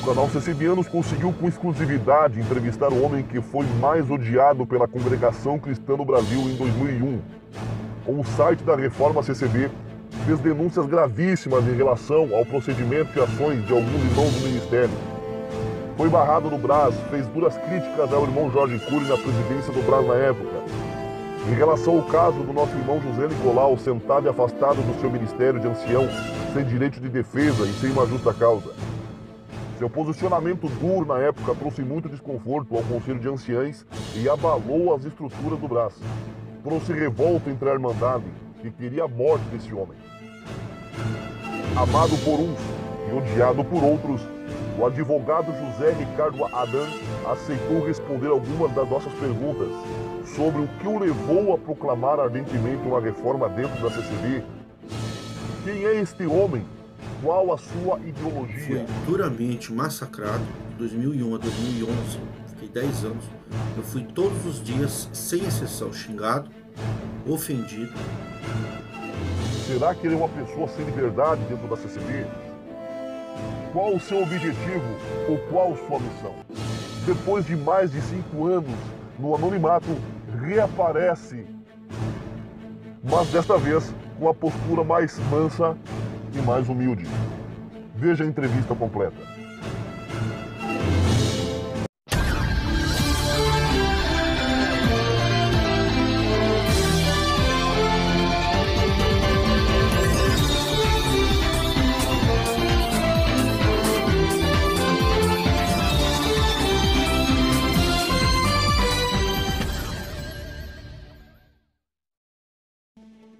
canal CCBianos conseguiu com exclusividade entrevistar o homem que foi mais odiado pela congregação cristã no Brasil em 2001. O site da Reforma CCB fez denúncias gravíssimas em relação ao procedimento e ações de alguns irmãos do ministério. Foi barrado no Brás, fez duras críticas ao irmão Jorge Cury na presidência do Brás na época. Em relação ao caso do nosso irmão José Nicolau, sentado e afastado do seu ministério de ancião, sem direito de defesa e sem uma justa causa. Seu posicionamento duro na época trouxe muito desconforto ao Conselho de Anciães e abalou as estruturas do Brás. Trouxe revolta entre a Irmandade, que queria a morte desse homem. Amado por uns e odiado por outros, o advogado José Ricardo Adam aceitou responder algumas das nossas perguntas sobre o que o levou a proclamar ardentemente uma reforma dentro da CCB. Quem é este homem? Qual a sua ideologia? Fui duramente massacrado de 2001 a 2011, fiquei 10 anos. Eu fui todos os dias, sem exceção, xingado, ofendido. Será que ele é uma pessoa sem liberdade dentro da CCB? Qual o seu objetivo ou qual sua missão? Depois de mais de 5 anos no anonimato, reaparece, mas desta vez com a postura mais mansa e mais humilde. Veja a entrevista completa.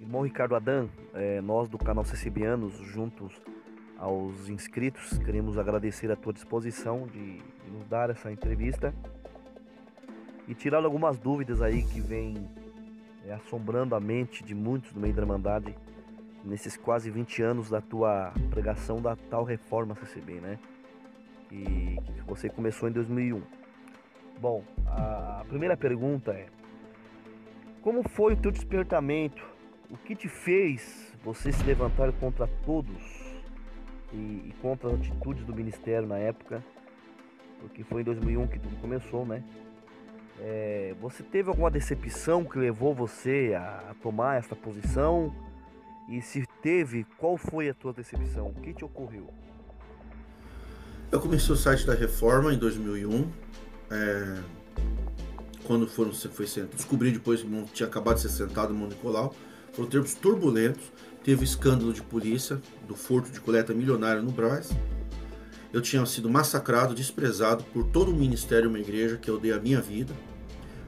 Irmão Ricardo Adam, nós do canal CCBianos, juntos aos inscritos, queremos agradecer a tua disposição de nos dar essa entrevista e tirar algumas dúvidas aí que vêm assombrando a mente de muitos do meio da Irmandade nesses quase 20 anos da tua pregação da tal reforma CCB, né? Que você começou em 2001. Bom, a primeira pergunta é: como foi o teu despertamento? O que te fez você se levantar contra todos e contra as atitudes do ministério na época? Porque foi em 2001 que tudo começou, né? Você teve alguma decepção que levou você a tomar essa posição? E se teve, qual foi a tua decepção? O que te ocorreu? Eu comecei o site da Reforma em 2001. Quando foi sentado, descobri depois que tinha acabado de ser sentado o irmão Nicolau. Foram tempos turbulentos, teve escândalo de polícia, do furto de coleta milionária no Brás. Eu tinha sido massacrado, desprezado por todo o ministério e uma igreja que eu dei a minha vida.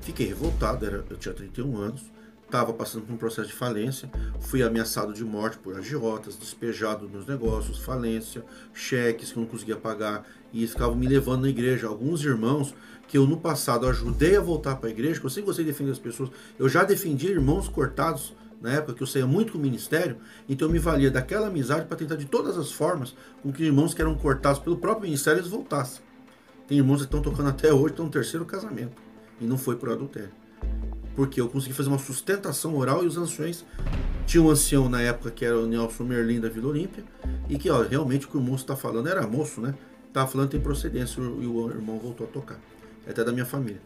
Fiquei revoltado, eu tinha 31 anos, estava passando por um processo de falência, fui ameaçado de morte por agiotas, despejado dos meus negócios, falência, cheques que eu não conseguia pagar, e ficavam me levando na igreja. Alguns irmãos que eu no passado ajudei a voltar para a igreja, que eu sempre gostei de defender as pessoas, eu já defendia irmãos cortados, na época que eu saía muito com o ministério, então eu me valia daquela amizade para tentar de todas as formas com que irmãos que eram cortados pelo próprio ministério eles voltassem. Tem irmãos que estão tocando até hoje, estão no 3º casamento, e não foi por adultério. Porque eu consegui fazer uma sustentação oral e os anciões, tinha um ancião na época que era o Nelson Merlin da Vila Olímpia, e que realmente o que o moço está falando, era moço, né? Estava falando tem procedência, e o irmão voltou a tocar. É até da minha família.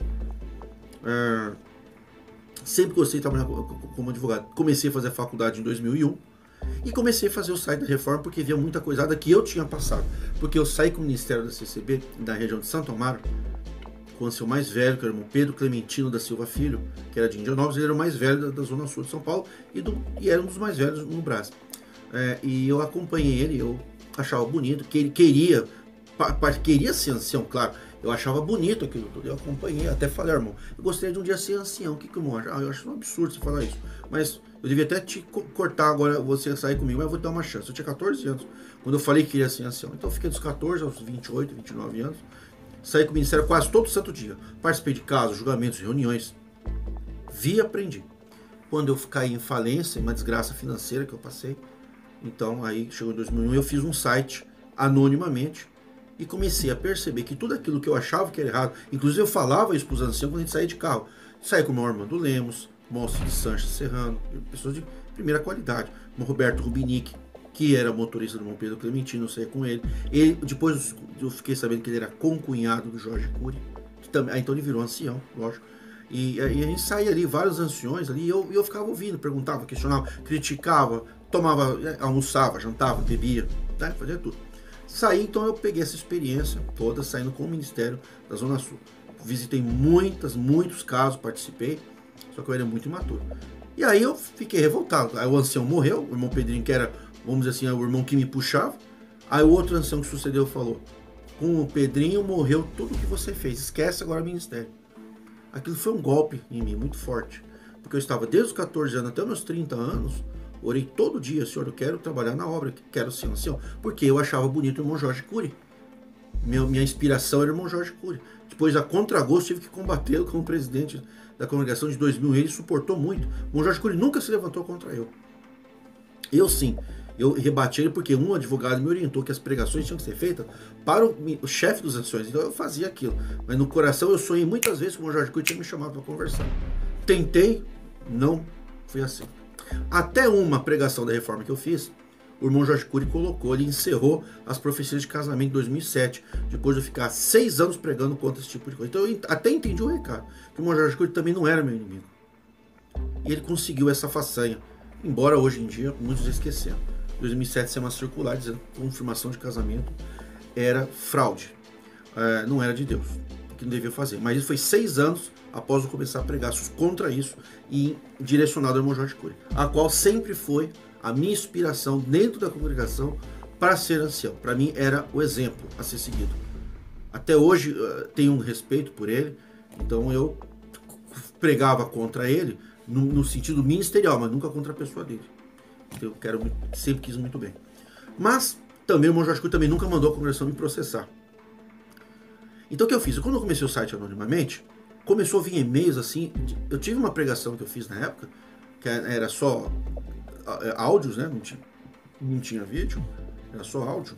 Sempre gostei de trabalhar como advogado. Comecei a fazer a faculdade em 2001 e comecei a fazer o site da Reforma porque via muita coisada que eu tinha passado. Porque eu saí com o Ministério da CCB, da região de Santo Amaro, com o seu mais velho, que era o irmão Pedro Clementino da Silva Filho, que era de Indianópolis. Ele era o mais velho da Zona Sul de São Paulo e era um dos mais velhos no Brás. E eu acompanhei ele, eu achava bonito, que ele queria ser ancião, claro. Eu achava bonito aquilo tudo, eu acompanhei, até falei, irmão, eu gostaria de um dia ser ancião. O que o irmão acha? Eu acho um absurdo você falar isso, mas eu devia até te cortar agora, você sair comigo, mas eu vou te dar uma chance. Eu tinha 14 anos, quando eu falei que queria ser ancião, então eu fiquei dos 14 aos 28, 29 anos, saí com o ministério quase todo santo dia, participei de casos, julgamentos, reuniões, vi e aprendi. Quando eu caí em falência, em uma desgraça financeira que eu passei, então aí chegou em 2001, eu fiz um site anonimamente, e comecei a perceber que tudo aquilo que eu achava que era errado, inclusive eu falava isso para os anciãos quando a gente saía de carro. Saí com o meu Armando Lemos, Monstro de Sanches Serrano, pessoas de primeira qualidade, o Roberto Rubinick, que era motorista do irmão Pedro Clementino, eu saía com ele. Depois eu fiquei sabendo que ele era concunhado do Jorge Cury, que também, então ele virou ancião, lógico. E a gente saía ali, vários anciões ali, e eu ficava ouvindo, perguntava, questionava, criticava, tomava, almoçava, jantava, bebia, né, fazia tudo. Saí, então eu peguei essa experiência toda, saindo com o Ministério da Zona Sul. Visitei muitos casos, participei, só que eu era muito imaturo. E aí eu fiquei revoltado. Aí o ancião morreu, o irmão Pedrinho, que era, vamos dizer assim, o irmão que me puxava. Aí o outro ancião que sucedeu falou: com o Pedrinho morreu tudo o que você fez, esquece agora o ministério. Aquilo foi um golpe em mim, muito forte. Porque eu estava desde os 14 anos até os meus 30 anos, orei todo dia: Senhor, eu quero trabalhar na obra, quero ser ancião. Porque eu achava bonito o irmão Jorge Cury. Minha inspiração era o irmão Jorge Cury. Depois, a contragosto, tive que combatê-lo como presidente da congregação de 2000. Ele suportou muito. O irmão Jorge Cury nunca se levantou contra eu. Eu sim. Eu rebati ele porque um advogado me orientou que as pregações tinham que ser feitas para o chefe dos anciões. Então eu fazia aquilo. Mas no coração eu sonhei muitas vezes que o irmão Jorge Cury tinha me chamado para conversar. Tentei, não fui assim. Até uma pregação da reforma que eu fiz, o irmão Jorge Cury colocou, ele encerrou as profecias de casamento em 2007, depois de eu ficar 6 anos pregando contra esse tipo de coisa. Então eu até entendi o recado, que o irmão Jorge Cury também não era meu inimigo. E ele conseguiu essa façanha, embora hoje em dia muitos esqueceram. Em 2007 saiu uma circular dizendo que confirmação de casamento era fraude, não era de Deus, que não devia fazer. Mas isso foi 6 anos após eu começar a pregar contra isso e direcionado ao irmão Jorge Cury, a qual sempre foi a minha inspiração dentro da congregação para ser ancião. Para mim era o exemplo a ser seguido. Até hoje tenho um respeito por ele, então eu pregava contra ele no sentido ministerial, mas nunca contra a pessoa dele. Eu sempre quis muito bem. Mas também o irmão Jorge Cury também nunca mandou a congregação me processar. Então o que eu fiz? Quando eu comecei o site anonimamente, começou a vir e-mails assim. Eu tive uma pregação que eu fiz na época, que era só áudios, né? Não tinha vídeo, era só áudio.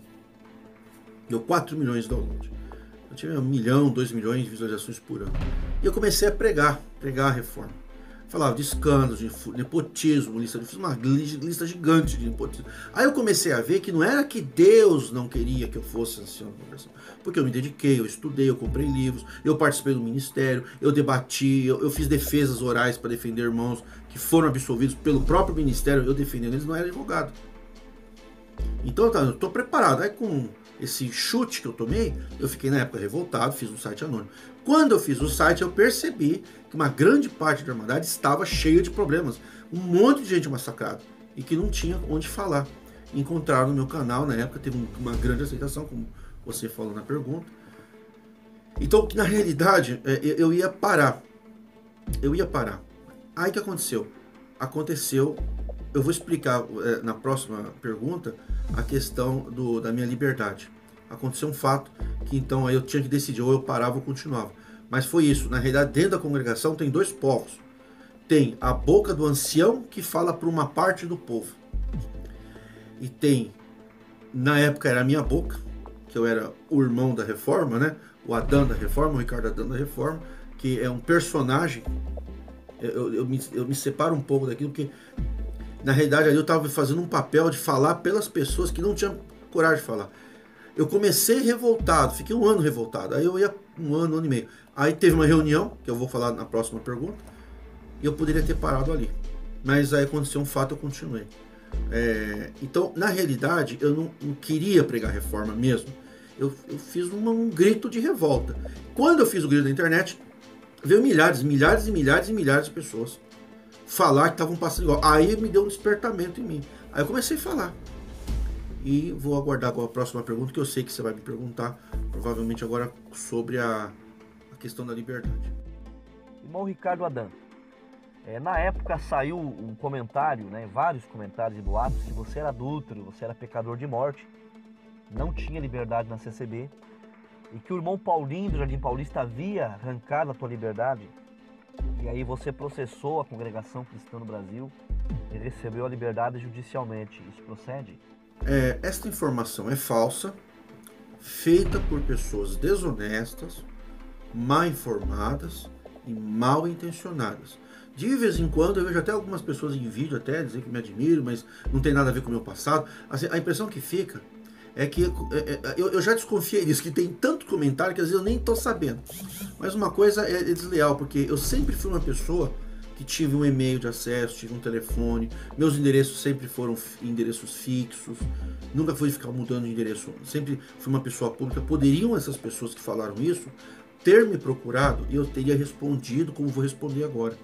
Deu 4 milhões de downloads. Eu tive 1 milhão, 2 milhões de visualizações por ano. E eu comecei a pregar a reforma. Falava de escândalos, de nepotismo, fiz uma lista gigante de nepotismo. Aí eu comecei a ver que não era que Deus não queria que eu fosse ancião da congregação, porque eu me dediquei, eu estudei, eu comprei livros, eu participei do ministério, eu debati, eu fiz defesas orais para defender irmãos que foram absolvidos pelo próprio ministério, eu defendendo eles, não era advogado. Então eu estou preparado. Aí com esse chute que eu tomei, eu fiquei na época revoltado, fiz um site anônimo. Quando eu fiz o site, eu percebi que uma grande parte da Irmandade estava cheia de problemas. Um monte de gente massacrada e que não tinha onde falar. Encontraram no meu canal, na época teve uma grande aceitação, como você falou na pergunta. Então, na realidade, eu ia parar. Aí o que aconteceu? Eu vou explicar na próxima pergunta a questão da minha liberdade. Aconteceu um fato que então aí eu tinha que decidir, ou eu parava ou continuava. Mas foi isso. Na realidade, dentro da congregação tem 2 povos. Tem a boca do ancião que fala para uma parte do povo. E tem, na época era a minha boca, que eu era o irmão da reforma, né? O Adão da reforma, o Ricardo Adão da reforma, que é um personagem. Eu me separo um pouco daquilo, porque na realidade ali eu estava fazendo um papel de falar pelas pessoas que não tinham coragem de falar. Eu comecei revoltado, fiquei 1 ano revoltado. Aí eu ia 1 ano e meio. Aí teve uma reunião, que eu vou falar na próxima pergunta, e eu poderia ter parado ali. Mas aí aconteceu um fato, eu continuei. Então, na realidade, eu não queria pregar reforma mesmo. Eu fiz um grito de revolta. Quando eu fiz o grito na internet, veio milhares de pessoas falar que estavam passando igual. Aí me deu um despertamento em mim. Aí eu comecei a falar. E vou aguardar a próxima pergunta, que eu sei que você vai me perguntar, provavelmente agora, sobre a questão da liberdade. Irmão Ricardo Adão, na época saiu um comentário, né, vários comentários e boatos, que você era adúltero, você era pecador de morte, não tinha liberdade na CCB, e que o irmão Paulinho do Jardim Paulista havia arrancado a tua liberdade, e aí você processou a Congregação Cristã no Brasil e recebeu a liberdade judicialmente. Isso procede? Esta informação é falsa, feita por pessoas desonestas, mal informadas e mal intencionadas. De vez em quando eu vejo até algumas pessoas em vídeo até dizer que me admiro, mas não tem nada a ver com o meu passado. Assim, a impressão que fica é que eu já desconfiei disso, que tem tanto comentário que às vezes eu nem estou sabendo. Mas uma coisa é desleal, porque eu sempre fui uma pessoa que tive um e-mail de acesso, tive um telefone, meus endereços sempre foram endereços fixos, nunca fui ficar mudando de endereço, sempre fui uma pessoa pública. Poderiam essas pessoas que falaram isso ter me procurado e eu teria respondido como vou responder agora.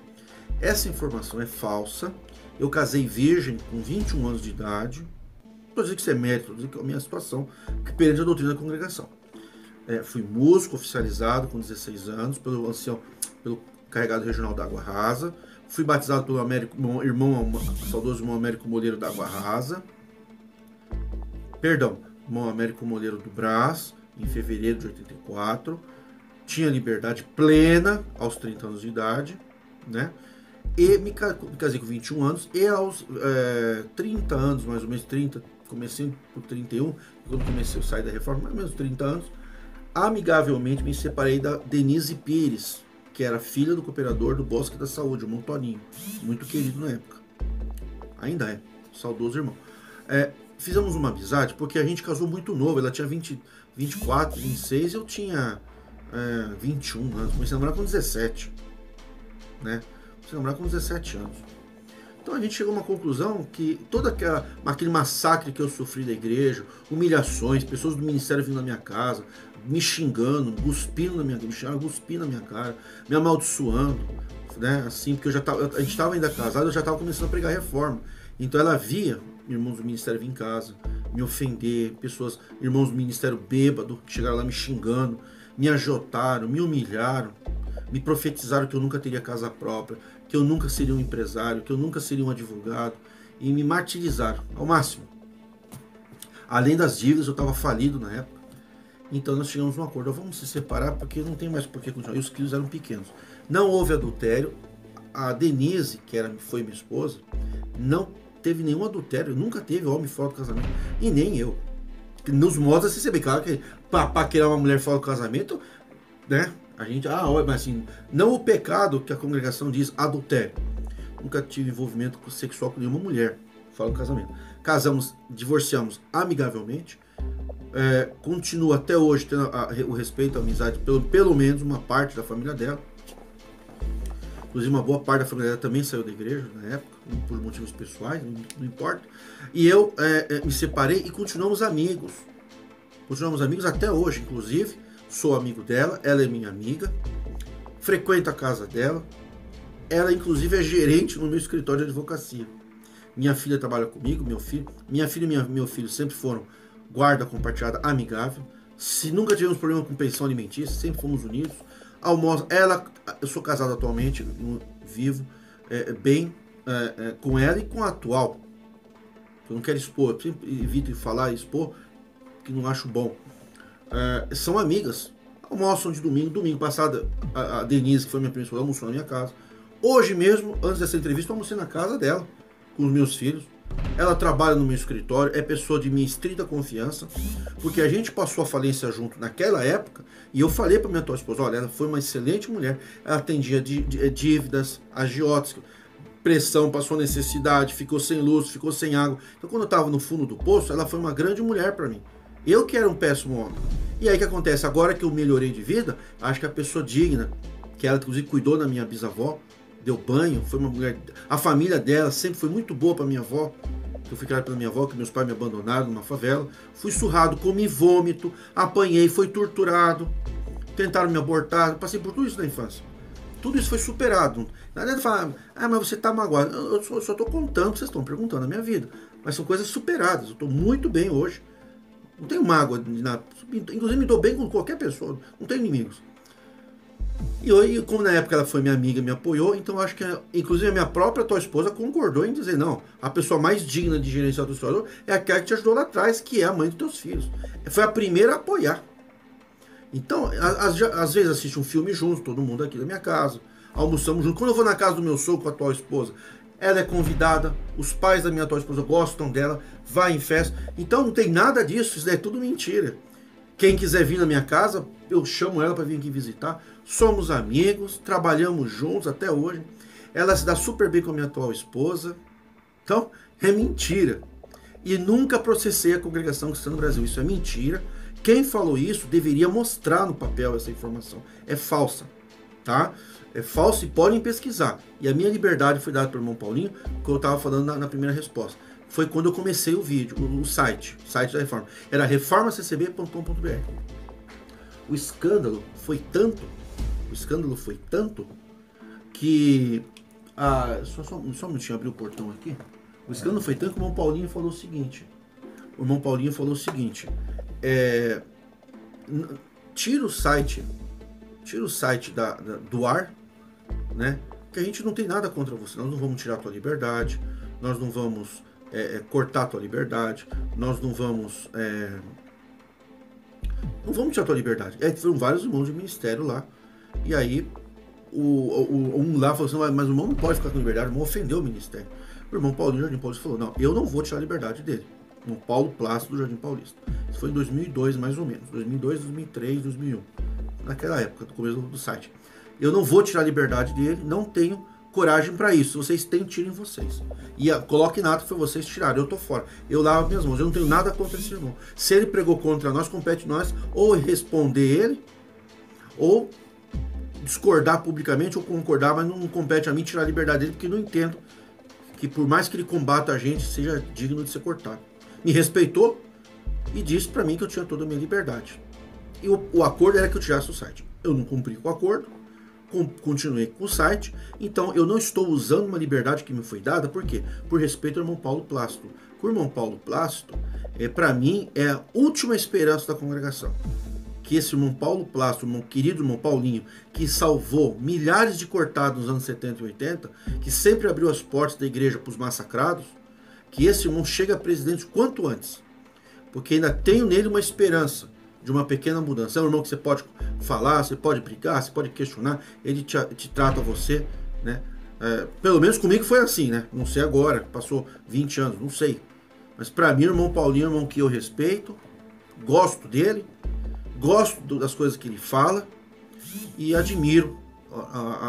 Essa informação é falsa. Eu casei virgem com 21 anos de idade. Não estou dizendo que isso é mérito, estou dizendo que é a minha situação, que perante a doutrina da congregação. Fui músico oficializado com 16 anos pelo ancião, pelo carregado regional da Água Rasa. Fui batizado pelo saudoso irmão Américo Moleiro da Água Rasa. Perdão, irmão Américo Moleiro do Brás, em fevereiro de 84. Tinha liberdade plena aos 30 anos de idade, né? E me casei com 21 anos, e aos 30 anos, mais ou menos 30, comecei por 31, quando comecei a sair da reforma, mais ou menos 30 anos, amigavelmente me separei da Denise Pires, que era filha do cooperador do Bosque da Saúde, o irmão Toninho, muito querido na época. Ainda é, saudoso irmão. Fizemos uma amizade porque a gente casou muito novo, ela tinha 24, 26, eu tinha 21 anos, comecei a namorar com 17, né? Comecei a namorar com 17 anos. Então a gente chegou a uma conclusão que todo aquele massacre que eu sofri da igreja, humilhações, pessoas do ministério vindo na minha casa, me xingando, cuspindo na minha cara, me amaldiçoando, né? Assim, porque a gente estava ainda casado, eu já estava começando a pregar reforma. Então ela via irmãos do ministério vir em casa, me ofender, irmãos do ministério bêbado, que chegaram lá me xingando, me ajotaram, me humilharam, me profetizaram que eu nunca teria casa própria, que eu nunca seria um empresário, que eu nunca seria um advogado, e me martirizaram ao máximo. Além das dívidas, eu estava falido na época. Então nós chegamos a um acordo, vamos se separar porque não tem mais por que continuar. E os filhos eram pequenos. Não houve adultério. A Denise, foi minha esposa, não teve nenhum adultério, nunca teve homem fora do casamento. E nem eu. Nos modos assim, você vê, claro que para paquerar uma mulher fora do casamento, né? A gente, mas assim, não o pecado que a congregação diz, adultério. Nunca tive envolvimento sexual com nenhuma mulher fora do casamento. Casamos, divorciamos amigavelmente. Continua até hoje tendo o respeito, a amizade, pelo menos uma parte da família dela. Inclusive uma boa parte da família dela também saiu da igreja na época, por motivos pessoais, não importa. E eu me separei e continuamos amigos. Continuamos amigos até hoje, inclusive. Sou amigo dela, ela é minha amiga. Frequento a casa dela. Ela, inclusive, é gerente no meu escritório de advocacia. Minha filha trabalha comigo, minha filha e meu filho sempre foram guarda compartilhada amigável. Se nunca tivemos problema com pensão alimentícia, sempre fomos unidos. Almoço, eu sou casado atualmente, vivo bem com ela e com a atual. Eu não quero expor, eu sempre evito falar e expor, que não acho bom. São amigas. Almoçam de domingo passado a Denise, que foi minha primeira esposa, almoçou na minha casa. Hoje mesmo, antes dessa entrevista, eu almocei na casa dela, com os meus filhos. Ela trabalha no meu escritório, é pessoa de minha estrita confiança, porque a gente passou a falência junto naquela época, e eu falei para minha atual esposa, olha, ela foi uma excelente mulher, ela atendia dívidas, agiotas, pressão, passou necessidade, ficou sem luz, ficou sem água. Então quando eu estava no fundo do poço, ela foi uma grande mulher para mim. Eu que era um péssimo homem. E aí o que acontece? Agora que eu melhorei de vida, acho que a pessoa digna, que ela inclusive cuidou da minha bisavó, deu banho, foi uma mulher. A família dela sempre foi muito boa para minha avó. Eu fui criado pela minha avó, que meus pais me abandonaram numa favela. Fui surrado, comi vômito, apanhei, fui torturado, tentaram me abortar, passei por tudo isso na infância. Tudo isso foi superado. Não adianta falar, mas você está magoado. Eu só estou contando o que vocês estão perguntando a minha vida. Mas são coisas superadas. Eu estou muito bem hoje. Não tenho mágoa de nada. Inclusive me dou bem com qualquer pessoa. Não tenho inimigos. E hoje, como na época ela foi minha amiga, me apoiou, então acho que, inclusive, a minha própria tua esposa concordou em dizer, não, a pessoa mais digna de gerenciar o teu escritório é aquela que te ajudou lá atrás, que é a mãe dos teus filhos. Foi a primeira a apoiar. Então, às vezes assiste um filme junto, todo mundo aqui da minha casa, almoçamos junto. Quando eu vou na casa do meu sogro com a atual esposa, ela é convidada, os pais da minha atual esposa gostam dela, vai em festa. Então não tem nada disso, isso é tudo mentira. Quem quiser vir na minha casa, eu chamo ela para vir aqui visitar. Somos amigos, trabalhamos juntos até hoje. Ela se dá super bem com a minha atual esposa. Então, é mentira. E nunca processei a Congregação Cristã no Brasil. Isso é mentira. Quem falou isso deveria mostrar no papel essa informação. É falsa, tá? É falsa e podem pesquisar. E a minha liberdade foi dada pelo irmão Paulinho, que eu estava falando na primeira resposta. Foi quando eu comecei o vídeo, o site da Reforma. Era reformaccb.com.br. O escândalo foi tanto que... só um minutinho, abrir o portão aqui. O escândalo foi tanto que o irmão Paulinho falou o seguinte. Tira o site do ar, né? Que a gente não tem nada contra você. Nós não vamos tirar a tua liberdade, nós não vamos cortar a tua liberdade, nós não vamos tirar a tua liberdade. Foram vários irmãos de ministério lá, e aí um lá falou assim, mas o irmão não pode ficar com liberdade, o irmão ofendeu o ministério. O irmão Paulinho do Jardim Paulista falou, não, eu não vou tirar a liberdade dele. O irmão Paulo Plácido do Jardim Paulista. Isso foi em 2002, mais ou menos. 2002, 2003, 2001. Naquela época, do começo do site. Eu não vou tirar a liberdade dele, não tenho coragem para isso. Vocês têm, tirem vocês. E coloquem nada para vocês tirarem. Eu tô fora. Eu lavo minhas mãos. Eu não tenho nada contra esse irmão. Se ele pregou contra nós, compete nós ou responder ele, ou discordar publicamente, ou concordar, mas não compete a mim tirar a liberdade dele, porque não entendo que por mais que ele combata a gente, seja digno de ser cortado. Me respeitou e disse para mim que eu tinha toda a minha liberdade. E o acordo era que eu tirasse o site. Eu não cumpri com o acordo, continuei com o site, então eu não estou usando uma liberdade que me foi dada, por quê? Por respeito ao irmão Paulo Plácido. O irmão Paulo Plácido, para mim, é a última esperança da congregação. Que esse irmão Paulo Plácido, irmão querido irmão Paulinho, que salvou milhares de cortados nos anos 70 e 80, que sempre abriu as portas da igreja para os massacrados, que esse irmão chegue a presidente quanto antes. Porque ainda tenho nele uma esperança de uma pequena mudança. É um irmão que você pode falar, você pode brigar, você pode questionar, ele te trata você, né? Pelo menos comigo foi assim, né? Não sei agora, passou 20 anos, não sei. Mas para mim, o irmão Paulinho é um irmão que eu respeito, gosto dele, gosto das coisas que ele fala e admiro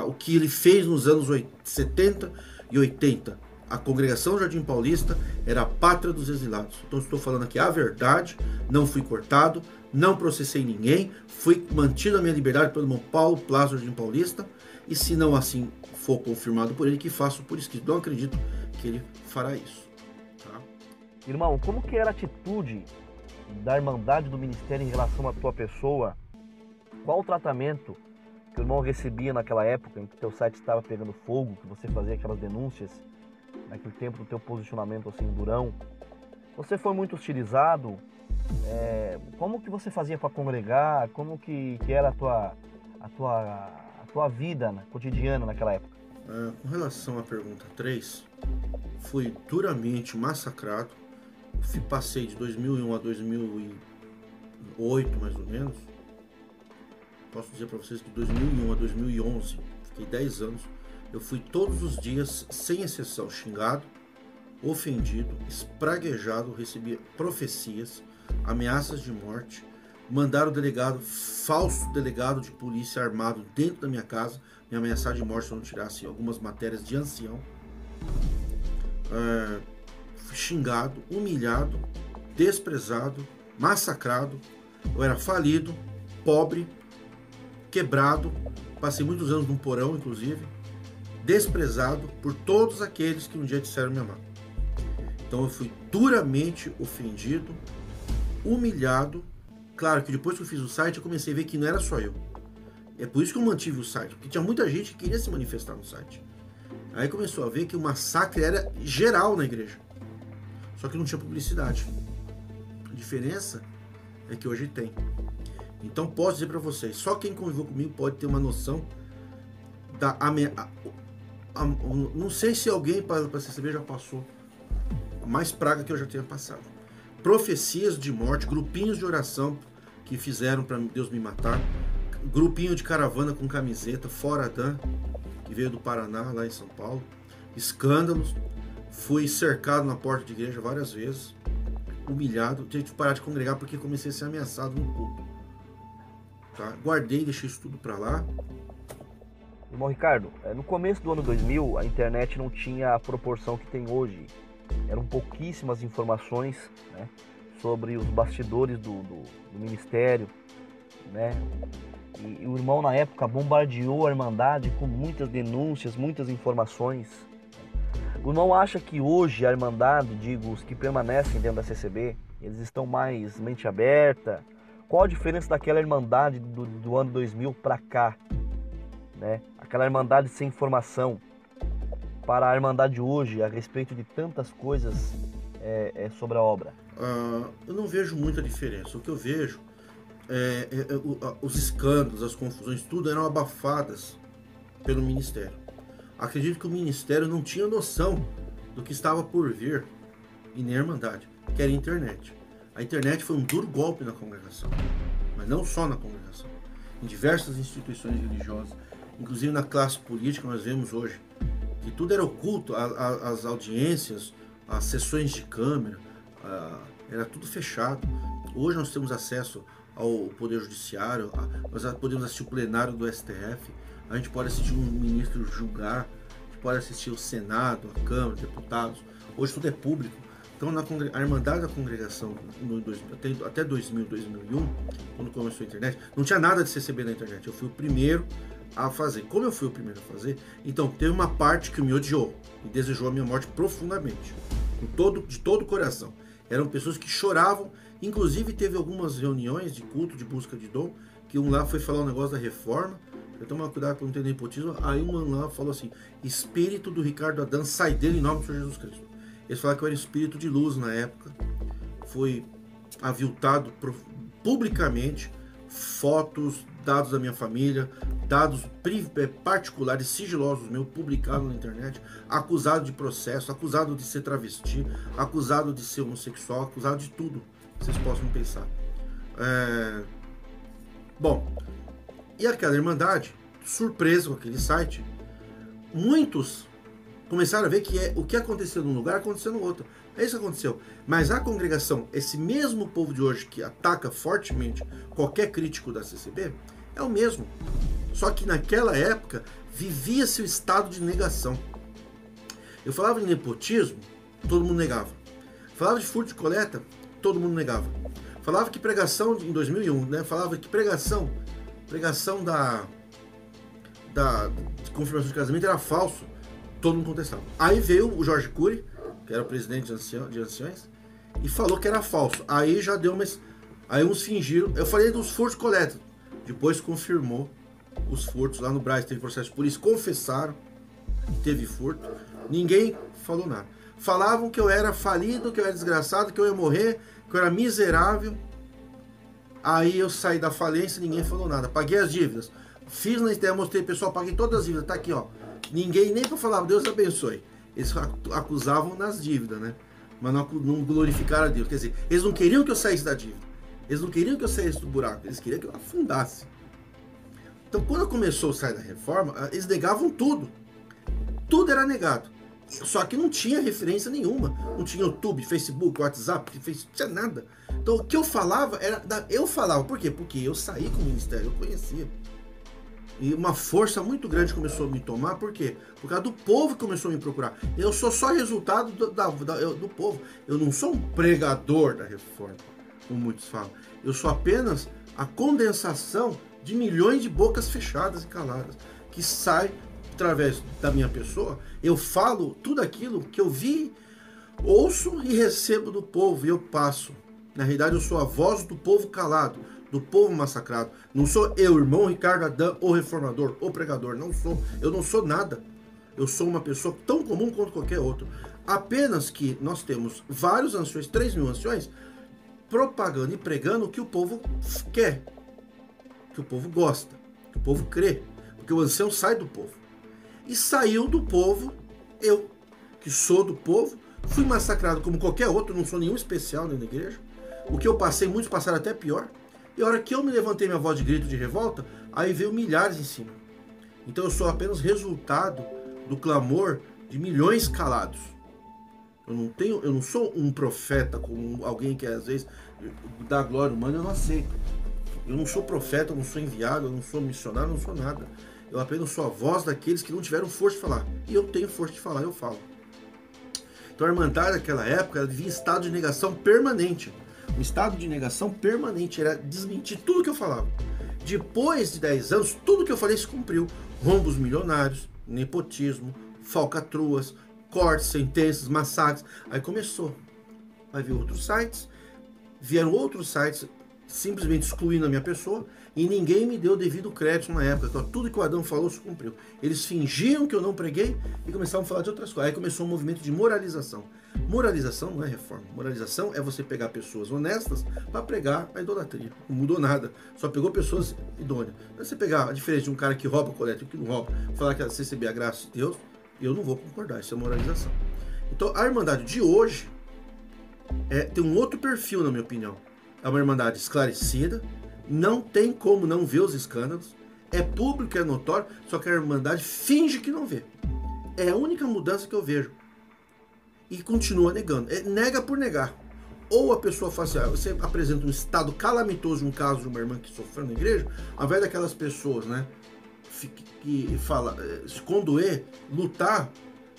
o que ele fez nos anos 70 e 80. A congregação Jardim Paulista era a pátria dos exilados. Então estou falando aqui a verdade, não fui cortado, não processei ninguém, fui mantido a minha liberdade pelo irmão Paulo Plácido Jardim Paulista, e se não assim for confirmado por ele, que faço por escrito. Não acredito que ele fará isso. Tá? Irmão, como que era a atitude da Irmandade do Ministério em relação à tua pessoa? Qual o tratamento que o irmão recebia naquela época em que teu site estava pegando fogo, que você fazia aquelas denúncias, naquele tempo do teu posicionamento assim durão? Você foi muito hostilizado? Como que você fazia para congregar? Como que era a tua vida cotidiana naquela época? Com relação à pergunta 3, fui duramente massacrado. Passei de 2001 a 2008, mais ou menos. Posso dizer para vocês que de 2001 a 2011, fiquei 10 anos, eu fui todos os dias, sem exceção, xingado, ofendido, espraguejado, recebia profecias, ameaças de morte, mandaram falso delegado de polícia armado dentro da minha casa, me ameaçar de morte se eu não tirasse algumas matérias de ancião. Fui xingado, humilhado, desprezado, massacrado. Eu era falido, pobre, quebrado, passei muitos anos num porão, inclusive, desprezado por todos aqueles que um dia disseram me amar. Então eu fui duramente ofendido, humilhado. Claro que depois que eu fiz o site, eu comecei a ver que não era só eu. É por isso que eu mantive o site, porque tinha muita gente que queria se manifestar no site. Aí começou a ver que o massacre era geral na igreja. Só que não tinha publicidade. A diferença é que hoje tem. Então posso dizer para vocês, só quem conviveu comigo pode ter uma noção da não sei se alguém para CCB já passou a mais praga que eu já tenha passado. Profecias de morte, grupinhos de oração que fizeram para Deus me matar, grupinho de caravana com camiseta, Fora Dan, que veio do Paraná, lá em São Paulo, escândalos, fui cercado na porta de igreja várias vezes, humilhado, tive que parar de congregar porque comecei a ser ameaçado no culto. Tá? Guardei, deixei isso tudo para lá. Irmão Ricardo, no começo do ano 2000, a internet não tinha a proporção que tem hoje. Eram pouquíssimas informações, né, sobre os bastidores do ministério, né? E o irmão, na época, bombardeou a Irmandade com muitas denúncias, muitas informações. O irmão acha que hoje a Irmandade, digo, os que permanecem dentro da CCB, eles estão mais mente aberta? Qual a diferença daquela Irmandade do ano 2000 para cá? Né? Aquela Irmandade sem informação para a Irmandade hoje, a respeito de tantas coisas sobre a obra. Eu não vejo muita diferença. O que eu vejo os escândalos, as confusões, tudo eram abafadas pelo Ministério. Acredito que o Ministério não tinha noção do que estava por vir e nem a Irmandade, que era a internet. A internet foi um duro golpe na congregação, mas não só na congregação. Em diversas instituições religiosas, inclusive na classe política, nós vemos hoje que tudo era oculto, as audiências, as sessões de câmera, era tudo fechado. Hoje nós temos acesso ao Poder Judiciário, nós podemos assistir o plenário do STF, a gente pode assistir um ministro julgar, a gente pode assistir o Senado, a Câmara, deputados. Hoje tudo é público. Então a Irmandade da Congregação, até 2000, 2001, quando começou a internet, não tinha nada de CCB na internet. Eu fui o primeiro a fazer. Como eu fui o primeiro a fazer, então teve uma parte que me odiou e desejou a minha morte profundamente, de todo o coração. Eram pessoas que choravam. Inclusive teve algumas reuniões de culto, de busca de dom, que um lá foi falar um negócio da reforma, eu tomar cuidado para não ter nepotismo. Aí um lá falou assim: espírito do Ricardo Adão, sai dele em nome do Senhor Jesus Cristo. Eles falaram que eu era espírito de luz na época. Foi aviltado publicamente, fotos, dados da minha família, dados particulares, sigilosos meus, publicados na internet, acusado de processo, acusado de ser travesti, acusado de ser homossexual, acusado de tudo que vocês possam pensar. Bom, e aquela Irmandade, surpresa com aquele site, muitos começaram a ver que o que aconteceu num lugar aconteceu no outro. É isso que aconteceu. Mas a congregação, esse mesmo povo de hoje que ataca fortemente qualquer crítico da CCB, é o mesmo. Só que naquela época vivia-se o estado de negação. Eu falava de nepotismo, todo mundo negava. Falava de furto de coleta, todo mundo negava. Falava que pregação em 2001, né? Falava que pregação da confirmação de casamento era falso, todo mundo contestava. Aí veio o Jorge Cury, que era o presidente de anciões, e falou que era falso. Aí já deu aí uns fingiram. Eu falei dos furtos de coleta. Depois confirmou os furtos lá no Brás, teve processo por isso, confessaram que teve furto. Ninguém falou nada. Falavam que eu era falido, que eu era desgraçado, que eu ia morrer, que eu era miserável. Aí eu saí da falência, ninguém falou nada. Paguei as dívidas. Fiz na ideia, mostrei pessoal, paguei todas as dívidas. Tá aqui, ó. Ninguém nem para falar, Deus abençoe. Eles acusavam nas dívidas, né? Mas não glorificaram a Deus. Quer dizer, eles não queriam que eu saísse da dívida. Eles não queriam que eu saísse do buraco. Eles queriam que eu afundasse. Então, quando começou a sair da reforma, eles negavam tudo. Tudo era negado. Só que não tinha referência nenhuma. Não tinha YouTube, Facebook, WhatsApp, não tinha nada. Então, o que eu falava era... Eu falava, por quê? Porque eu saí com o ministério, eu conhecia. E uma força muito grande começou a me tomar, por quê? Por causa do povo que começou a me procurar. Eu sou só resultado do povo. Eu não sou um pregador da reforma, como muitos falam. Eu sou apenas a condensação de milhões de bocas fechadas e caladas, que sai através da minha pessoa. Eu falo tudo aquilo que eu vi, ouço e recebo do povo, e eu passo. Na realidade, eu sou a voz do povo calado, do povo massacrado. Não sou eu, irmão Ricardo Adão, o reformador, o pregador. Não sou. Eu não sou nada. Eu sou uma pessoa tão comum quanto qualquer outro. Apenas que nós temos vários anciões, 3.000 anciões, propagando e pregando o que o povo quer, que o povo gosta, que o povo crê. Porque o ancião sai do povo. E saiu do povo, eu, que sou do povo, fui massacrado como qualquer outro, não sou nenhum especial dentro da igreja. O que eu passei, muitos passaram até pior. E a hora que eu me levantei minha voz de grito de revolta, aí veio milhares em cima. Então eu sou apenas resultado do clamor de milhões calados. Eu não sou um profeta, como alguém que às vezes dá glória humana, eu não aceito. Eu não sou profeta, eu não sou enviado, eu não sou missionário, eu não sou nada. Eu apenas sou a voz daqueles que não tiveram força de falar. E eu tenho força de falar, eu falo. Então a Irmandade naquela época ela vivia em estado de negação permanente. Um estado de negação permanente, era desmentir tudo que eu falava. Depois de 10 anos, tudo que eu falei se cumpriu. Rombos milionários, nepotismo, falcatruas, cortes, sentenças, massacres. Aí começou. Aí veio outros sites, vieram outros sites simplesmente excluindo a minha pessoa e ninguém me deu devido crédito na época. Então, tudo que o Adão falou se cumpriu. Eles fingiam que eu não preguei e começavam a falar de outras coisas. Aí começou um movimento de moralização. Moralização não é reforma. Moralização é você pegar pessoas honestas para pregar a idolatria. Não mudou nada. Só pegou pessoas idôneas. Você pegar a diferença de um cara que rouba coleta e um que não rouba, falar que ela receber a graça de Deus, eu não vou concordar. Isso é moralização. Então, a Irmandade de hoje tem um outro perfil, na minha opinião. É uma Irmandade esclarecida, não tem como não ver os escândalos, é público, é notório, só que a Irmandade finge que não vê. É a única mudança que eu vejo. E continua negando. Nega por negar. Ou a pessoa faz assim, você apresenta um estado calamitoso de um caso de uma irmã que sofreu na igreja, ao invés daquelas pessoas, né, que fala, se condoer, lutar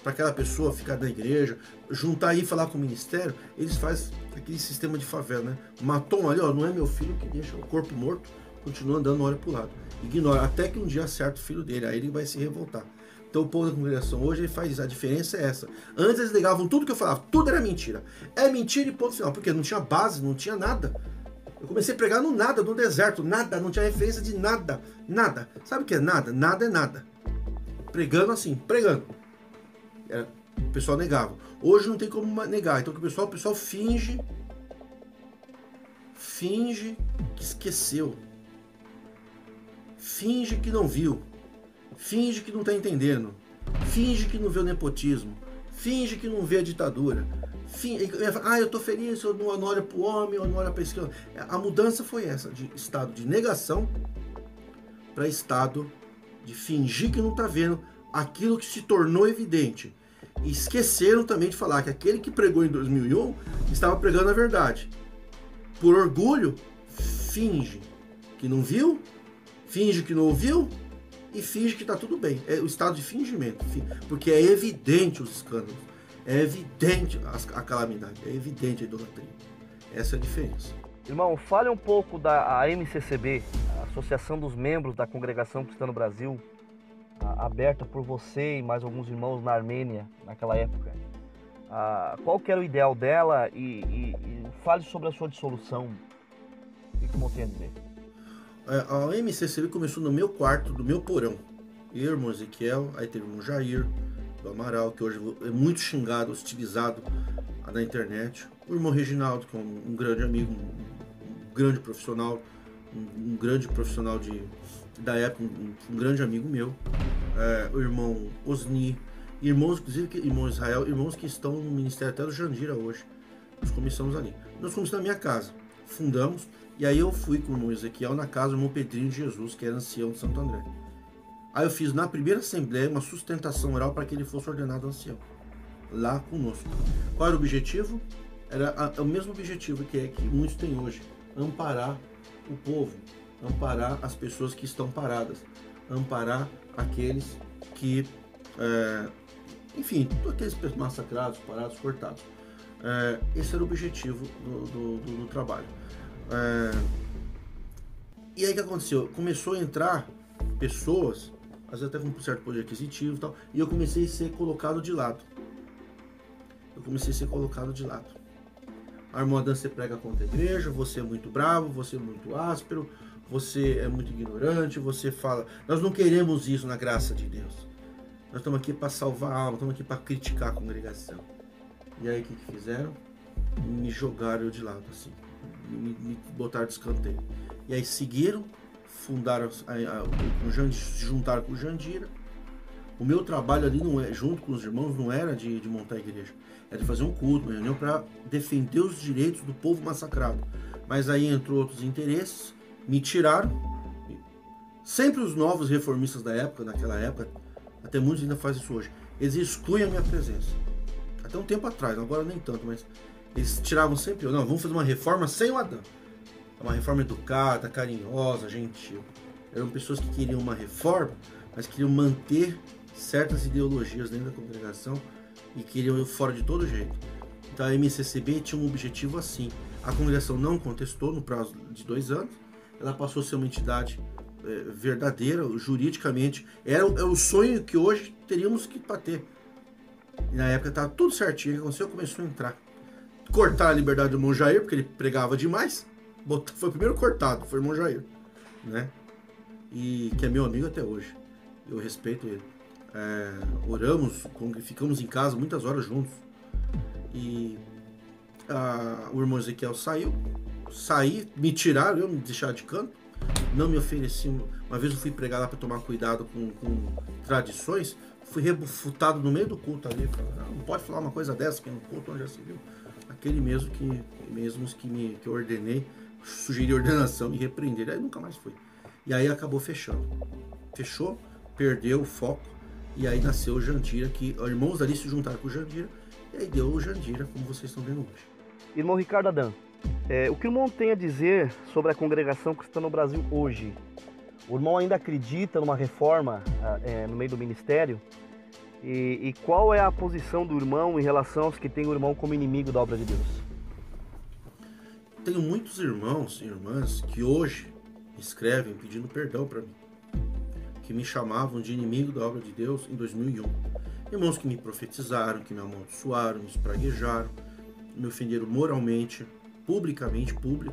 para aquela pessoa ficar na igreja, juntar aí e falar com o ministério, eles fazem aquele sistema de favela, né? Matou um ali, ó, não é meu filho, que deixa o corpo morto, continua andando, olha pro lado. Ignora, até que um dia acerta o filho dele, aí ele vai se revoltar. Então o povo da congregação hoje ele faz isso, a diferença é essa. Antes eles negavam tudo que eu falava, tudo era mentira. É mentira e ponto final, porque não tinha base, não tinha nada. Eu comecei a pregar no nada, no deserto, nada, não tinha referência de nada, nada. Sabe o que é nada? Nada é nada. Pregando assim, pregando. O pessoal negava. Hoje não tem como negar. Então o pessoal finge que esqueceu. Finge que não viu. Finge que não está entendendo. Finge que não vê o nepotismo. Finge que não vê a ditadura. Eu tô feliz, eu não olho para o homem, eu não olho para a esquerda. A mudança foi essa, de estado de negação para estado de fingir que não está vendo aquilo que se tornou evidente. E esqueceram também de falar que aquele que pregou em 2001 estava pregando a verdade. Por orgulho, finge que não viu, finge que não ouviu e finge que está tudo bem. É o estado de fingimento, porque é evidente os escândalos, é evidente a calamidade, é evidente a idolatria. Essa é a diferença. Irmão, fale um pouco da AMCCB, a Associação dos Membros da Congregação Cristã no Brasil, aberta por você e mais alguns irmãos na Armênia naquela época. Qual que era o ideal dela e fale sobre a sua dissolução. O que o irmão tem a dizer? A MCCB começou no meu quarto, do meu porão. Eu, irmão Ezequiel, aí teve o irmão Jair, do Amaral, que hoje é muito xingado, hostilizado na internet. O irmão Reginaldo, que é um grande amigo, um grande profissional, um grande profissional da época, um grande amigo meu. O irmão Osni, irmãos, inclusive irmão Israel, irmãos que estão no ministério até do Jandira hoje. Nós começamos ali. Nós começamos na minha casa, fundamos, e aí eu fui com o irmão Ezequiel na casa do irmão Pedrinho de Jesus, que era ancião de Santo André. Aí eu fiz na primeira assembleia uma sustentação oral para que ele fosse ordenado ancião, lá conosco. Qual era o objetivo? Era o mesmo objetivo que muitos têm hoje, amparar o povo, amparar as pessoas que estão paradas, amparar aqueles que, enfim, aqueles massacrados, parados, cortados. Esse era o objetivo do trabalho. E aí o que aconteceu? Começou a entrar pessoas, às vezes até com um certo poder aquisitivo e tal, e eu comecei a ser colocado de lado. A irmã Dan, você prega contra a igreja, você é muito bravo, você é muito áspero, você é muito ignorante, você fala... Nós não queremos isso na graça de Deus. Nós estamos aqui para salvar a alma, estamos aqui para criticar a congregação. E aí o que fizeram? Me jogaram de lado, assim. Me botaram de escanteio. E aí seguiram, fundaram, se juntaram com o Jandira. O meu trabalho ali, junto com os irmãos, não era de montar a igreja. Era de fazer um culto, uma reunião para defender os direitos do povo massacrado. Mas aí entrou outros interesses, me tiraram. Sempre os novos reformistas da época, naquela época, até muitos ainda fazem isso hoje, eles excluem a minha presença. Até um tempo atrás, agora nem tanto, mas eles tiravam sempre, não, vamos fazer uma reforma sem o Adão. Uma reforma educada, carinhosa, gentil. Eram pessoas que queriam uma reforma mas queriam manter certas ideologias dentro da congregação e queriam ir fora de todo jeito. Então a MCCB tinha um objetivo assim. A congregação não contestou no prazo de 2 anos, ela passou a ser uma entidade verdadeira, juridicamente. Era o sonho que hoje teríamos que bater. E na época estava tudo certinho, o que aconteceu? Começou a entrar. Cortar a liberdade do irmão Jair, porque ele pregava demais. Foi o primeiro cortado, foi o irmão Jair, né? E que é meu amigo até hoje. Eu respeito ele. Oramos, ficamos em casa muitas horas juntos. E o irmão Ezequiel saí, me tiraram, me deixaram de canto, não me ofereciam. Uma vez eu fui pregar lá para tomar cuidado com tradições, fui refutado no meio do culto ali. Não pode falar uma coisa dessa, que no culto onde já se viu. Aquele mesmo que eu ordenei, sugeri ordenação, me repreenderam, aí nunca mais fui. E aí acabou fechando. Fechou, perdeu o foco, e aí nasceu o Jandira, que os irmãos dali se juntaram com o Jandira, e aí deu o Jandira, como vocês estão vendo hoje. Irmão Ricardo Adam, o que o irmão tem a dizer sobre a congregação cristã no Brasil hoje? O irmão ainda acredita numa reforma no meio do ministério? E qual é a posição do irmão em relação aos que têm o irmão como inimigo da obra de Deus? Tenho muitos irmãos e irmãs que hoje escrevem pedindo perdão para mim, que me chamavam de inimigo da obra de Deus em 2001. Irmãos que me profetizaram, que me amaldiçoaram, me espraguejaram, me ofenderam moralmente, publicamente, me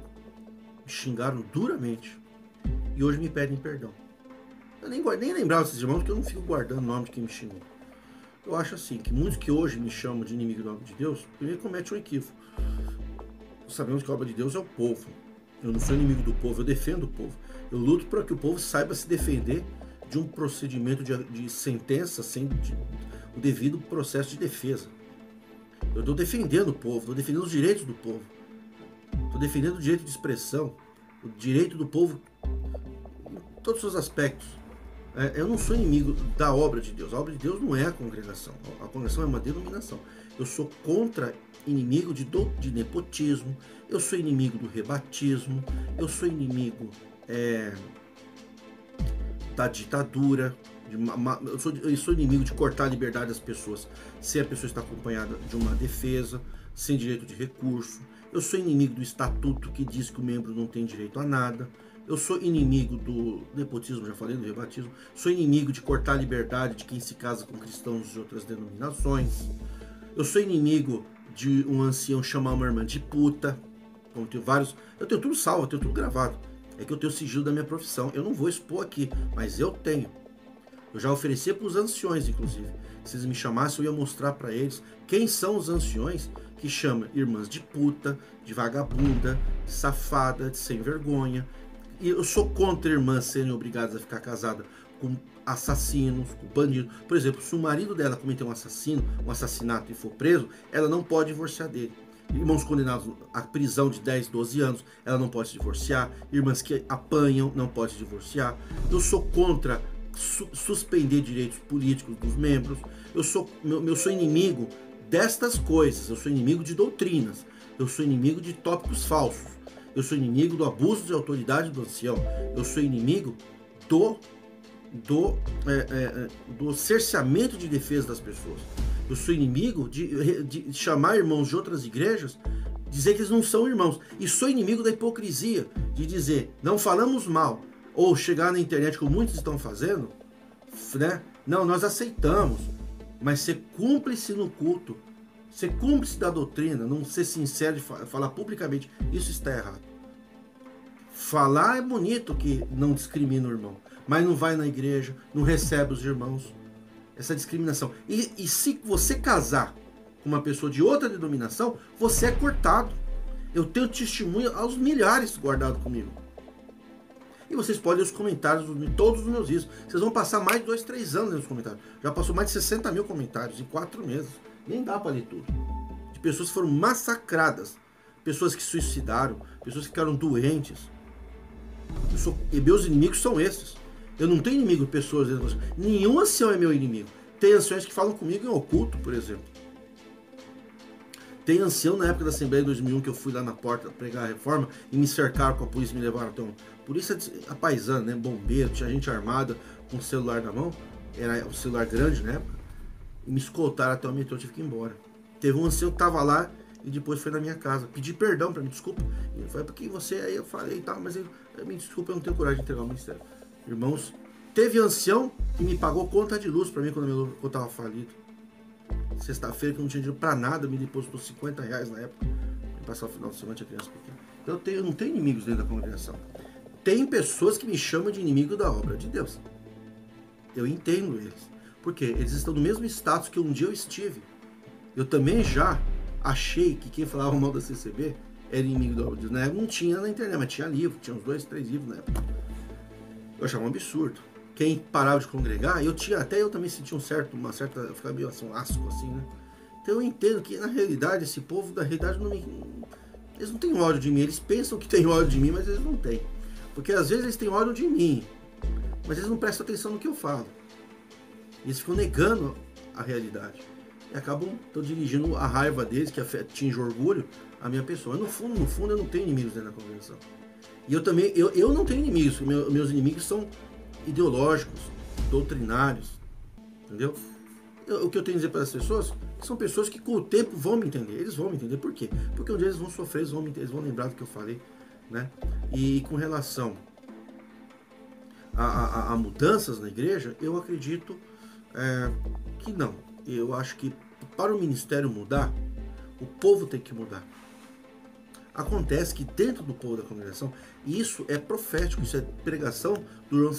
xingaram duramente e hoje me pedem perdão. Eu nem lembrava desses irmãos, porque eu não fico guardando o nome de quem me xingou. Eu acho assim, que muitos que hoje me chamam de inimigo da obra de Deus, primeiro cometem um equívoco. Sabemos que a obra de Deus é o povo. Eu não sou inimigo do povo, eu defendo o povo. Eu luto para que o povo saiba se defender de um procedimento de sentença sem o devido processo de defesa. Eu estou defendendo o povo, estou defendendo os direitos do povo. Estou defendendo o direito de expressão, o direito do povo em todos os seus aspectos. Eu não sou inimigo da obra de Deus. A obra de Deus não é a congregação. A congregação é uma denominação. Eu sou inimigo de nepotismo, eu sou inimigo do rebatismo, eu sou inimigo da ditadura, eu sou inimigo de cortar a liberdade das pessoas se a pessoa está acompanhada de uma defesa, sem direito de recurso. Eu sou inimigo do estatuto que diz que o membro não tem direito a nada. Eu sou inimigo do nepotismo, já falei, do rebatismo. Sou inimigo de cortar a liberdade de quem se casa com cristãos de outras denominações. Eu sou inimigo de um ancião chamar uma irmã de puta. Como tenho vários, eu tenho tudo salvo, eu tenho tudo gravado. É que eu tenho o sigilo da minha profissão. Eu não vou expor aqui, mas eu tenho. Eu já ofereci para os anciões, inclusive. Se eles me chamassem, eu ia mostrar para eles quem são os anciões que chamam irmãs de puta, de vagabunda, de safada, de sem vergonha. E eu sou contra irmãs serem obrigadas a ficar casadas com assassinos, com bandidos. Por exemplo, se o marido dela cometer um assassinato e for preso, ela não pode divorciar dele. Irmãos condenados à prisão de 10, 12 anos, ela não pode se divorciar. Irmãs que apanham, não pode se divorciar. Eu sou contra suspender direitos políticos dos membros. Eu sou inimigo destas coisas. Eu sou inimigo de doutrinas. Eu sou inimigo de tópicos falsos. Eu sou inimigo do abuso de autoridade do ancião. Eu sou inimigo do cerceamento de defesa das pessoas. Eu sou inimigo de chamar irmãos de outras igrejas, dizer que eles não são irmãos. E sou inimigo da hipocrisia, de dizer, não falamos mal, ou chegar na internet, como muitos estão fazendo, né? Não, nós aceitamos, mas ser cúmplice no culto, ser cúmplice da doutrina, não ser sincero de falar publicamente, isso está errado. Falar é bonito que não discrimina o irmão, mas não vai na igreja, não recebe os irmãos. Essa discriminação. E se você casar com uma pessoa de outra denominação, você é cortado. Eu tenho testemunho aos milhares guardado comigo. E vocês podem ler os comentários de todos os meus vídeos. Vocês vão passar mais de 2, 3 anos nos comentários. Já passou mais de 60 mil comentários em 4 meses. Nem dá para ler tudo. De pessoas que foram massacradas. Pessoas que se suicidaram. Pessoas que ficaram doentes. E meus inimigos são esses. Eu não tenho inimigo de pessoas. Nenhum ancião é meu inimigo. Tem anciões que falam comigo em oculto, por exemplo. Tem ancião na época da Assembleia de 2001 que eu fui lá na porta pregar a reforma e me cercaram com a polícia e me levaram até polícia apaisana, né? Bombeiro, tinha gente armada um celular na mão, era um celular grande na época, e me escoltaram até o metrô, eu tive que ir embora. Teve um ancião que tava lá e depois foi na minha casa, pedi perdão pra mim, desculpa. E ele falou, porque você, aí eu falei e tal, mas me desculpa, eu não tenho coragem de entregar o ministério. Irmãos, teve ancião que me pagou conta de luz pra mim quando meu eu tava falido. Sexta-feira que eu não tinha dinheiro pra nada, me depositou R$50 na época. Pra passar o final de semana, tinha criança pequena. Então eu não tenho inimigos dentro da congregação. Tem pessoas que me chamam de inimigo da obra de Deus. Eu entendo eles. Porque eles estão no mesmo status que um dia eu estive. Eu também já achei que quem falava mal da CCB era inimigo da obra de Deus. Na época não tinha na internet, mas tinha livro. Tinha uns 2, 3 livros na época. Eu achava um absurdo. Quem parava de congregar, eu também sentia uma certa, eu ficava meio assim, um asco assim, né? Então eu entendo que na realidade esse povo da realidade eles não têm ódio de mim, eles pensam que têm ódio de mim, mas eles não têm. Porque às vezes eles têm ódio de mim, mas eles não prestam atenção no que eu falo. Eles ficam negando a realidade. E acabam dirigindo a raiva deles, que atinge o orgulho, a minha pessoa. No fundo, eu não tenho inimigos dentro da congregação. E eu também, eu não tenho inimigos. Meus inimigos são ideológicos, doutrinários, entendeu? O que eu tenho a dizer para as pessoas são pessoas que com o tempo vão me entender. Eles vão me entender. Por quê? Porque um dia eles vão sofrer, eles vão lembrar do que eu falei, né? E com relação a mudanças na igreja, eu acredito que não. Eu acho que para o ministério mudar, o povo tem que mudar. Acontece que dentro do povo da congregação, isso é profético, isso é pregação do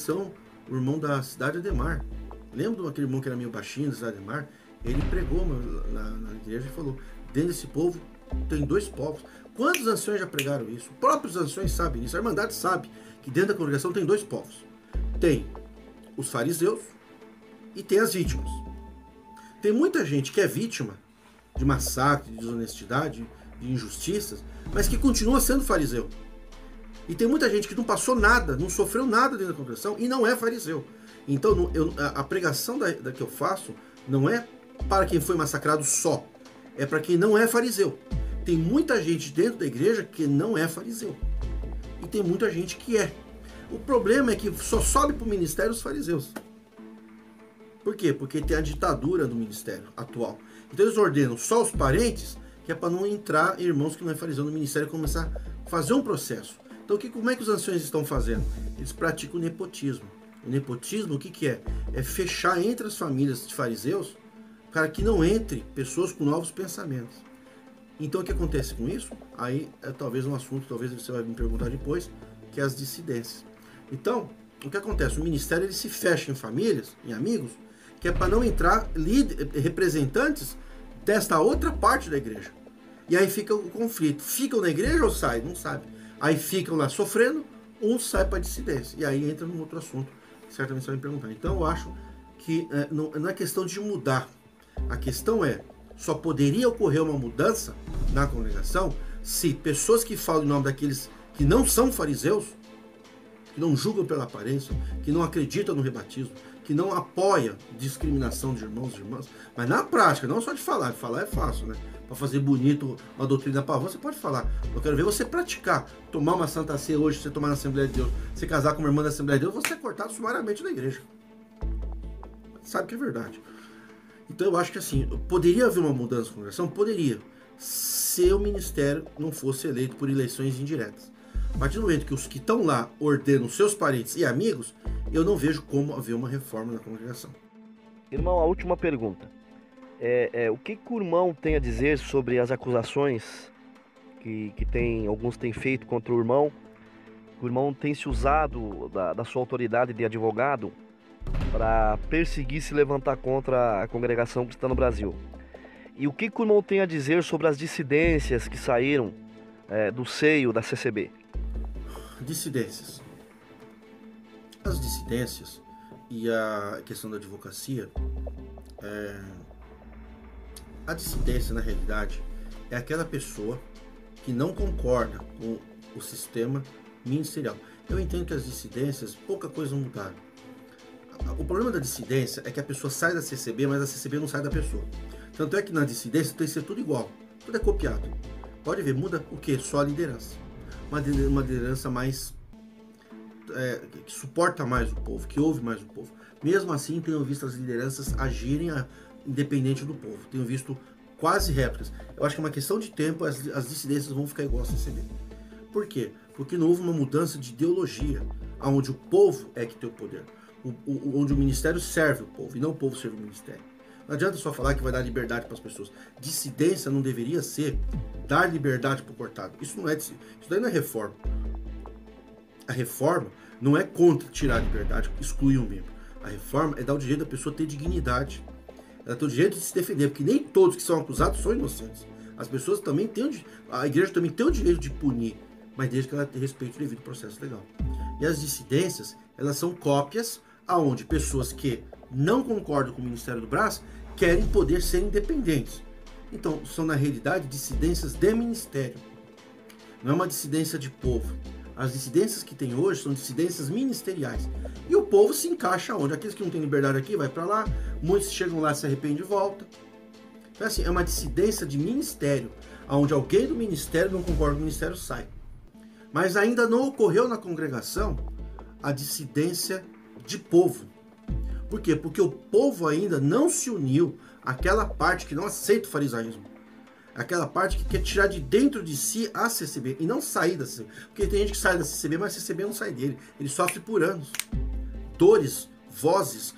irmão da cidade Ademar. Lembra daquele irmão que era meio baixinho da cidade Ademar? Ele pregou na igreja e falou, dentro desse povo tem 2 povos. Quantos anciões já pregaram isso? Os próprios anciões sabem isso, a Irmandade sabe que dentro da congregação tem 2 povos. Tem os fariseus e tem as vítimas. Tem muita gente que é vítima de massacre, de desonestidade, de injustiças, mas que continua sendo fariseu. E tem muita gente que não passou nada, não sofreu nada dentro da congregação e não é fariseu. Então a pregação da que eu faço não é para quem foi massacrado só, é para quem não é fariseu. Tem muita gente dentro da igreja que não é fariseu. E tem muita gente que é. O problema é que só sobe para o ministério os fariseus. Por quê? Porque tem a ditadura do ministério atual. Então eles ordenam só os parentes, que é para não entrar irmãos que não é fariseu no ministério e começar a fazer um processo. Então como é que os anciões estão fazendo? Eles praticam o nepotismo. O nepotismo, o que é? É fechar entre as famílias de fariseus, para que não entre pessoas com novos pensamentos. Então o que acontece com isso? Aí é talvez um assunto, talvez você vai me perguntar depois, que é as dissidências. Então, o que acontece? O ministério ele se fecha em famílias, em amigos, que é para não entrar representantes desta outra parte da igreja. E aí fica o conflito. Ficam na igreja ou saem? Não sabe. Aí ficam lá sofrendo, um sai para a dissidência. E aí entra num outro assunto, certamente você vai me perguntar. Então eu acho que não é questão de mudar. A questão é, só poderia ocorrer uma mudança na congregação se pessoas que falam em nome daqueles que não são fariseus, que não julgam pela aparência, que não acreditam no rebatismo, que não apoiam discriminação de irmãos e irmãs, mas na prática, não só de falar é fácil, né? Para fazer bonito uma doutrina pavão, você pode falar. Eu quero ver você praticar, tomar uma Santa Ceia hoje, você tomar na Assembleia de Deus, você casar com uma irmã da Assembleia de Deus, você é cortado sumariamente da igreja. Sabe que é verdade. Então eu acho que assim, poderia haver uma mudança na congregação? Poderia, se o ministério não fosse eleito por eleições indiretas. A partir do momento que os que estão lá ordenam seus parentes e amigos, eu não vejo como haver uma reforma na congregação. Irmão, a última pergunta. O que o irmão tem a dizer sobre as acusações que alguns têm feito contra o irmão? O irmão tem se usado da sua autoridade de advogado para perseguir e se levantar contra a congregação cristã no Brasil. E o que o irmão tem a dizer sobre as dissidências que saíram do seio da CCB? Dissidências. As dissidências e a questão da advocacia, a dissidência na realidade é aquela pessoa que não concorda com o sistema ministerial. Eu entendo que as dissidências, pouca coisa mudaram. O problema da dissidência é que a pessoa sai da CCB, mas a CCB não sai da pessoa. Tanto é que na dissidência tem que ser tudo igual, tudo é copiado. Pode ver, muda o que? Só a liderança. Uma liderança mais que suporta mais o povo, que ouve mais o povo. Mesmo assim, tenho visto as lideranças agirem independente do povo. Tenho visto quase réplicas. Eu acho que é uma questão de tempo, as dissidências vão ficar igual a CCB. Por quê? Porque não houve uma mudança de ideologia, onde o povo é que tem o poder. Onde o ministério serve o povo, e não o povo serve o ministério. Não adianta só falar que vai dar liberdade para as pessoas. Dissidência não deveria ser dar liberdade para o cortado. Isso daí não é reforma. A reforma não é contra tirar a liberdade, excluir um membro. A reforma é dar o direito da pessoa ter dignidade. Ela tem o direito de se defender, porque nem todos que são acusados são inocentes. As pessoas também têm a igreja também tem o direito de punir, mas desde que ela respeite o devido processo legal. E as dissidências, elas são cópias aonde pessoas que não concordam com o Ministério do Brás querem poder ser independentes. Então, são na realidade dissidências de ministério. Não é uma dissidência de povo. As dissidências que tem hoje são dissidências ministeriais. E o povo se encaixa onde? Aqueles que não têm liberdade aqui, vai para lá. Muitos chegam lá, se arrependem e voltam. Então, assim, é uma dissidência de ministério, onde alguém do ministério não concorda com o ministério, sai. Mas ainda não ocorreu na congregação a dissidência de povo. Por quê? Porque o povo ainda não se uniu àquela parte que não aceita o farisaísmo. Aquela parte que quer tirar de dentro de si a CCB e não sair da CCB. Porque tem gente que sai da CCB, mas a CCB não sai dele. Ele sofre por anos. Dores, vozes,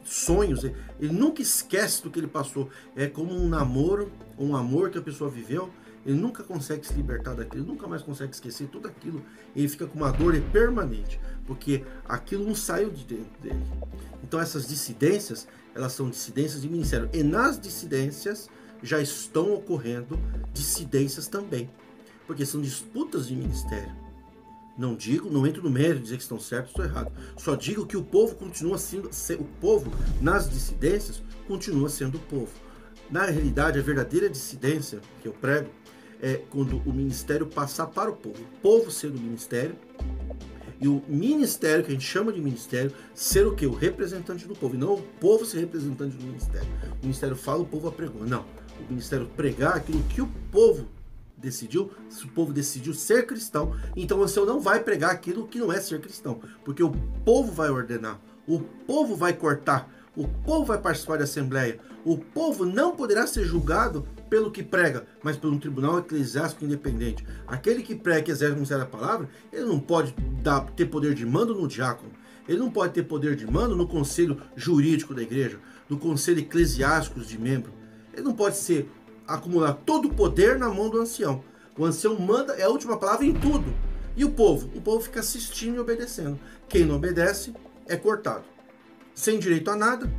sonhos. Ele nunca esquece do que ele passou. É como um namoro, um amor que a pessoa viveu. Ele nunca consegue se libertar daquilo, nunca mais consegue esquecer tudo aquilo. Ele fica com uma dor permanente, porque aquilo não saiu de dentro dele. Então essas dissidências, elas são dissidências de ministério. E nas dissidências já estão ocorrendo dissidências também, porque são disputas de ministério. Não entro no mérito de dizer que estão certos ou errados. Só digo que o povo continua sendo, o povo nas dissidências continua sendo o povo. Na realidade, a verdadeira dissidência que eu prego é quando o ministério passar para o povo ser o ministério, e o ministério, que a gente chama de ministério, ser o quê? O representante do povo, e não o povo ser representante do ministério. O ministério fala, o povo apregou. Não, o ministério pregar aquilo que o povo decidiu. Se o povo decidiu ser cristão, então o ancião não vai pregar aquilo que não é ser cristão, porque o povo vai ordenar, o povo vai cortar, o povo vai participar da assembleia. O povo não poderá ser julgado pelo que prega, mas pelo um tribunal eclesiástico independente. Aquele que prega, que exerce o ministério da palavra, ele não pode ter poder de mando no diácono. Ele não pode ter poder de mando no conselho jurídico da igreja, no conselho eclesiástico de membro. Ele não pode acumular todo o poder na mão do ancião. O ancião manda, é a última palavra em tudo. E o povo? O povo fica assistindo e obedecendo. Quem não obedece é cortado. Sem direito a nada,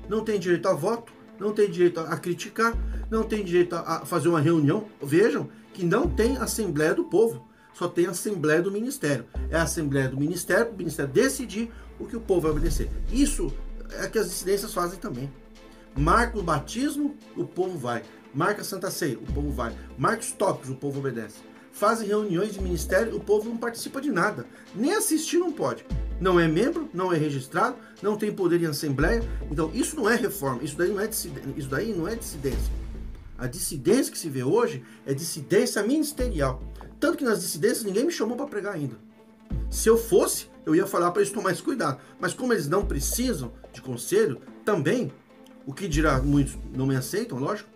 não tem direito a voto, não tem direito a criticar, não tem direito a fazer uma reunião. Vejam que não tem Assembleia do Povo, só tem Assembleia do Ministério. É a Assembleia do Ministério, para o Ministério decidir o que o povo vai obedecer. Isso é que as dissidências fazem também. Marca o batismo, o povo vai. Marca a Santa Ceia, o povo vai. Marca os tópicos, o povo obedece. Fazem reuniões de ministério, o povo não participa de nada. Nem assistir não pode. Não é membro, não é registrado, não tem poder em assembleia. Então isso não é reforma, isso daí não é dissidência. A dissidência que se vê hoje é dissidência ministerial. Tanto que nas dissidências ninguém me chamou para pregar ainda. Se eu fosse, eu ia falar para eles tomar esse cuidado. Mas como eles não precisam de conselho, também, o que dirá, muitos não me aceitam, lógico.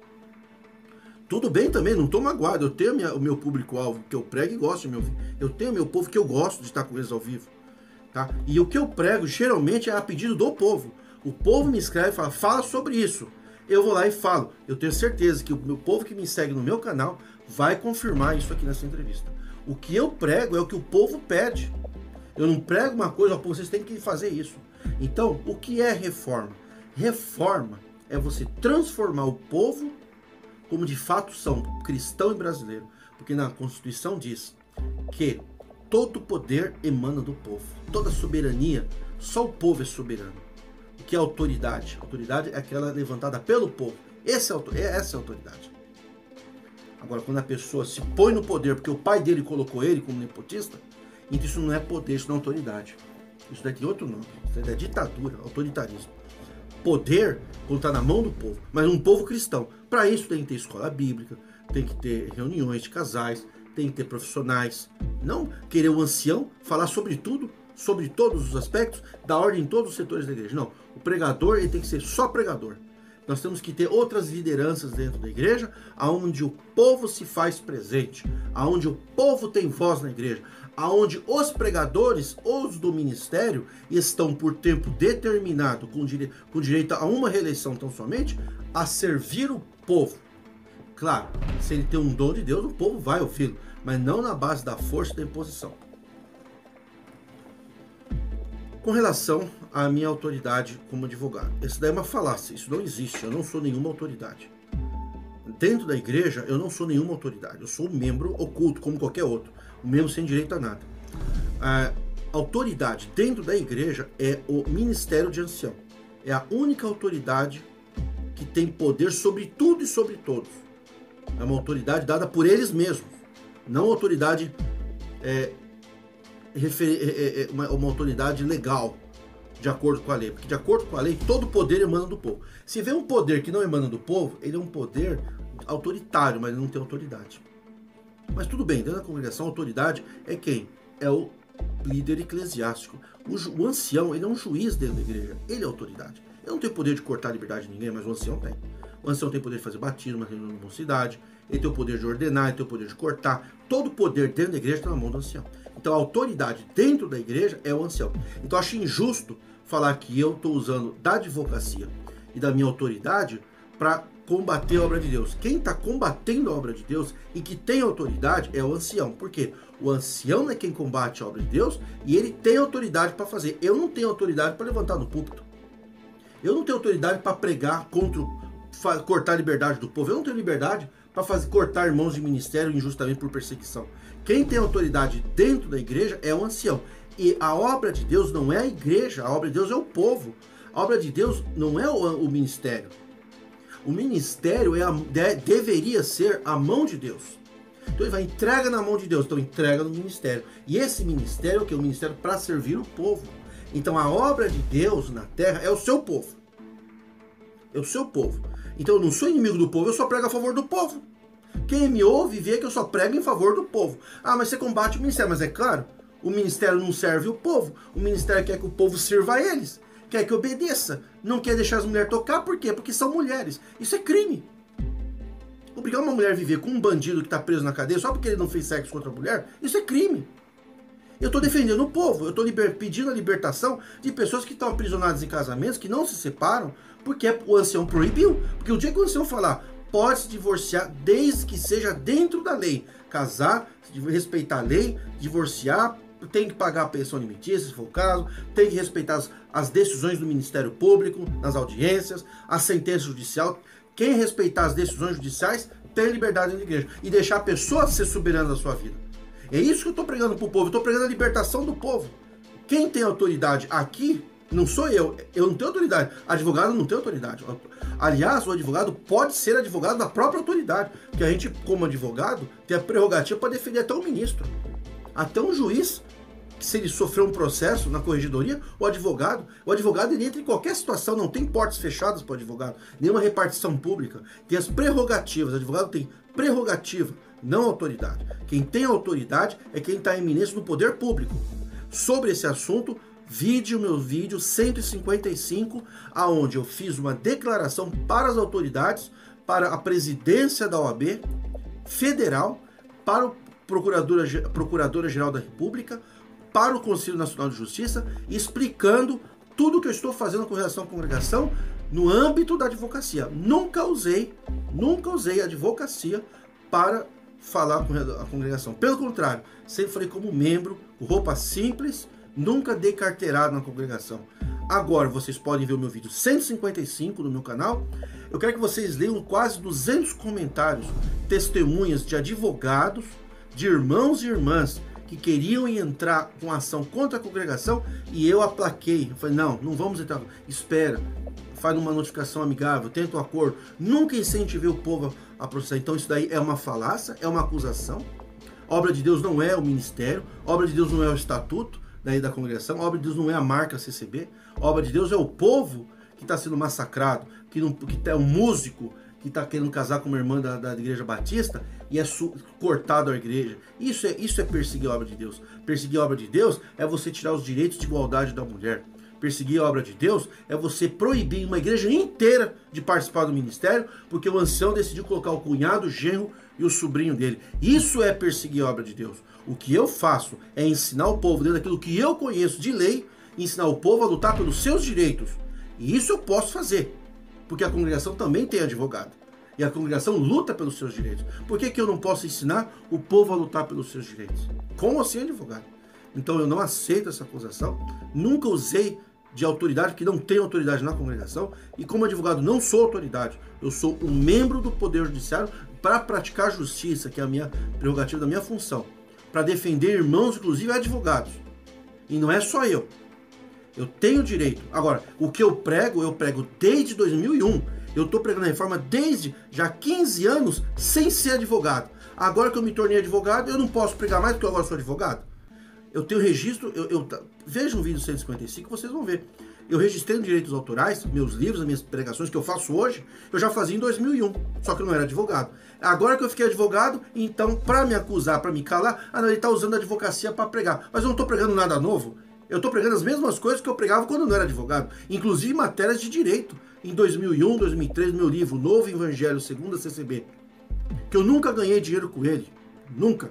Tudo bem também, não estou magoado. Eu tenho o meu público-alvo que eu prego e gosto de me ouvir. Eu tenho o meu povo que eu gosto de estar com eles ao vivo. Tá? E o que eu prego geralmente é a pedido do povo. O povo me escreve e fala, fala sobre isso. Eu vou lá e falo. Eu tenho certeza que o meu povo que me segue no meu canal vai confirmar isso aqui nessa entrevista. O que eu prego é o que o povo pede. Eu não prego uma coisa, ó, vocês têm que fazer isso. Então, o que é reforma? Reforma é você transformar o povo como de fato são, cristão e brasileiro. Porque na Constituição diz que todo poder emana do povo. Toda soberania, só o povo é soberano. O que é autoridade? Autoridade é aquela levantada pelo povo. Essa é a autoridade. Agora, quando a pessoa se põe no poder porque o pai dele colocou ele como nepotista, então isso não é poder, isso não é autoridade. Isso daí tem outro nome. Isso daí é ditadura, autoritarismo. Poder quando está na mão do povo, mas um povo cristão. Para isso tem que ter escola bíblica, tem que ter reuniões de casais, tem que ter profissionais. Não querer o ancião falar sobre tudo, sobre todos os aspectos, da ordem em todos os setores da igreja. Não, o pregador ele tem que ser só pregador. Nós temos que ter outras lideranças dentro da igreja, aonde o povo se faz presente, aonde o povo tem voz na igreja, aonde os pregadores, os do ministério, estão por tempo determinado, com direito a uma reeleição tão somente, a servir o povo. Claro, se ele tem um dom de Deus, o povo vai ouvi-lo, mas não na base da força e da imposição. Com relação à minha autoridade como advogado, isso daí é uma falácia, isso não existe, eu não sou nenhuma autoridade. Dentro da igreja, eu não sou nenhuma autoridade, eu sou um membro oculto, como qualquer outro, um membro sem direito a nada. A autoridade dentro da igreja é o ministério de ancião, é a única autoridade que tem poder sobre tudo e sobre todos. É uma autoridade dada por eles mesmos, não autoridade uma autoridade legal, de acordo com a lei, porque de acordo com a lei, todo poder emana do povo. Se vê um poder que não emana do povo, ele é um poder autoritário, mas ele não tem autoridade. Mas tudo bem, dentro da congregação, a autoridade é quem? É o líder eclesiástico. O ancião, ele é um juiz dentro da igreja, ele é autoridade. Ele não tem poder de cortar a liberdade de ninguém, mas o ancião tem. O ancião tem poder de fazer batismo, uma reunião de mocidade, ele tem o poder de ordenar, ele tem o poder de cortar. Todo o poder dentro da igreja está na mão do ancião. Então a autoridade dentro da igreja é o ancião. Então eu acho injusto falar que eu estou usando da advocacia e da minha autoridade para combater a obra de Deus. Quem está combatendo a obra de Deus e que tem autoridade é o ancião. Por quê? O ancião é quem combate a obra de Deus e ele tem autoridade para fazer. Eu não tenho autoridade para levantar no púlpito. Eu não tenho autoridade para pregar contra cortar a liberdade do povo. Eu não tenho liberdade para cortar irmãos de ministério injustamente por perseguição. Quem tem autoridade dentro da igreja é o ancião. E a obra de Deus não é a igreja, a obra de Deus é o povo. A obra de Deus não é o ministério. O ministério deveria ser a mão de Deus. Então ele vai entrega na mão de Deus, então entrega no ministério. E esse ministério, que é o ministério para servir o povo. Então a obra de Deus na terra é o seu povo. É o seu povo. Então eu não sou inimigo do povo, eu só prego a favor do povo. Quem me ouve vê que eu só prego em favor do povo. Ah, mas você combate o ministério. Mas é claro, o ministério não serve o povo. O ministério quer que o povo sirva a eles. Quer que obedeça. Não quer deixar as mulheres tocar. Por quê? Porque são mulheres. Isso é crime. Obrigar uma mulher a viver com um bandido que está preso na cadeia só porque ele não fez sexo com outra mulher, isso é crime. Eu estou defendendo o povo. Eu estou pedindo a libertação de pessoas que estão aprisionadas em casamentos, que não se separam, porque o ancião proibiu. Porque o dia que o ancião falar, pode se divorciar desde que seja dentro da lei. Casar, respeitar a lei, divorciar, tem que pagar a pensão alimentícia, se for o caso, tem que respeitar as decisões do Ministério Público, nas audiências, a sentença judicial. Quem respeitar as decisões judiciais tem liberdade na igreja. E deixar a pessoa ser soberana da sua vida. É isso que eu estou pregando para o povo. Eu estou pregando a libertação do povo. Quem tem autoridade aqui não sou eu. Eu não tenho autoridade. Advogado não tem autoridade. Aliás, o advogado pode ser advogado da própria autoridade. Porque a gente, como advogado, tem a prerrogativa para defender até um ministro. Até um juiz, que se ele sofreu um processo na corregedoria, o advogado ele entra em qualquer situação, não tem portas fechadas para o advogado, nenhuma repartição pública, tem as prerrogativas, o advogado tem prerrogativa, não autoridade. Quem tem autoridade é quem está em eminência no poder público. Sobre esse assunto, meu vídeo 155, aonde eu fiz uma declaração para as autoridades, para a presidência da OAB federal, para o Procuradora-Geral da República, para o Conselho Nacional de Justiça, explicando tudo o que eu estou fazendo com relação à congregação no âmbito da advocacia. Nunca usei a advocacia para falar com a congregação. Pelo contrário, sempre falei como membro, com roupa simples, nunca dei carteirada na congregação. Agora vocês podem ver o meu vídeo 155 no meu canal. Eu quero que vocês leiam quase 200 comentários, testemunhas de advogados, de irmãos e irmãs que queriam entrar com ação contra a congregação e eu aplaquei. Eu falei, não vamos entrar, espera, faz uma notificação amigável, tenta um acordo. Nunca incentivei o povo a processar. Então isso daí é uma falácia, é uma acusação. A obra de Deus não é o ministério, a obra de Deus não é o estatuto da congregação, a obra de Deus não é a marca CCB, a obra de Deus é o povo que está sendo massacrado, que é um músico que está querendo casar com uma irmã da Igreja Batista e é cortado a igreja. Isso é perseguir a obra de Deus. Perseguir a obra de Deus é você tirar os direitos de igualdade da mulher. Perseguir a obra de Deus é você proibir uma igreja inteira de participar do ministério, porque o ancião decidiu colocar o cunhado, o genro e o sobrinho dele. Isso é perseguir a obra de Deus. O que eu faço é ensinar o povo, dentro daquilo que eu conheço de lei, ensinar o povo a lutar pelos seus direitos. E isso eu posso fazer, porque a congregação também tem advogado. E a congregação luta pelos seus direitos. Por que eu não posso ensinar o povo a lutar pelos seus direitos? Como assim advogado? Então eu não aceito essa acusação, nunca usei de autoridade, que não tem autoridade na congregação, e como advogado não sou autoridade, eu sou um membro do Poder Judiciário para praticar justiça, que é a minha prerrogativa, da minha função, para defender irmãos, inclusive advogados. E não é só eu. Eu tenho direito. Agora, o que eu prego desde 2001. Eu estou pregando a reforma desde já 15 anos sem ser advogado. Agora que eu me tornei advogado, eu não posso pregar mais porque eu agora sou advogado. Eu tenho registro, veja um vídeo 155, vocês vão ver. Eu registrei nos direitos autorais, meus livros, as minhas pregações que eu faço hoje, eu já fazia em 2001, só que eu não era advogado. Agora que eu fiquei advogado, então, para me acusar, para me calar, ele está usando a advocacia para pregar. Mas eu não estou pregando nada novo. Eu estou pregando as mesmas coisas que eu pregava quando eu não era advogado, inclusive matérias de direito. Em 2001, 2003, meu livro Novo Evangelho, segundo a CCB, que eu nunca ganhei dinheiro com ele, nunca.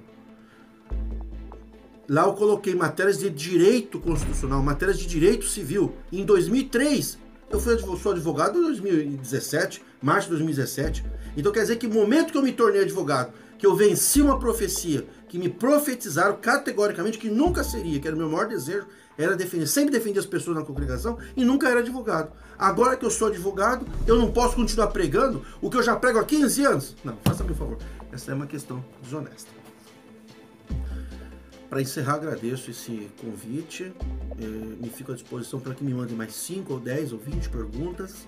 Lá eu coloquei matérias de direito constitucional, matérias de direito civil. Em 2003, eu sou advogado em 2017, março de 2017. Então quer dizer que no momento que eu me tornei advogado, que eu venci uma profecia, que me profetizaram categoricamente que nunca seria, que era o meu maior desejo, era defender, sempre defender as pessoas na congregação e nunca era advogado. Agora que eu sou advogado, eu não posso continuar pregando o que eu já prego há 15 anos? Não, faça-me um favor. Essa é uma questão desonesta. Para encerrar, agradeço esse convite, me fico à disposição para que me mandem mais 5 ou 10 ou 20 perguntas,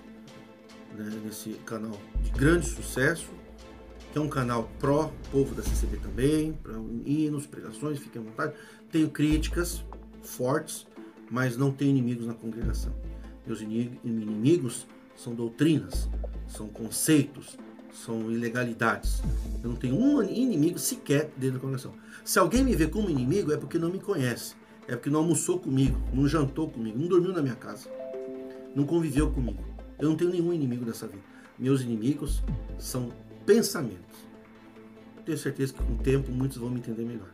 né, nesse canal de grande sucesso, que é um canal pró-povo da CCB também, para hinos, pregações, fiquem à vontade. Tenho críticas fortes, mas não tenho inimigos na congregação. Meus inimigos são doutrinas, são conceitos, são ilegalidades. Eu não tenho um inimigo sequer dentro da congregação. Se alguém me vê como inimigo, é porque não me conhece. É porque não almoçou comigo, não jantou comigo, não dormiu na minha casa, não conviveu comigo. Eu não tenho nenhum inimigo dessa vida. Meus inimigos são pensamentos. Tenho certeza que com o tempo muitos vão me entender melhor.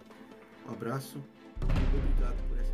Um abraço. Obrigado por essa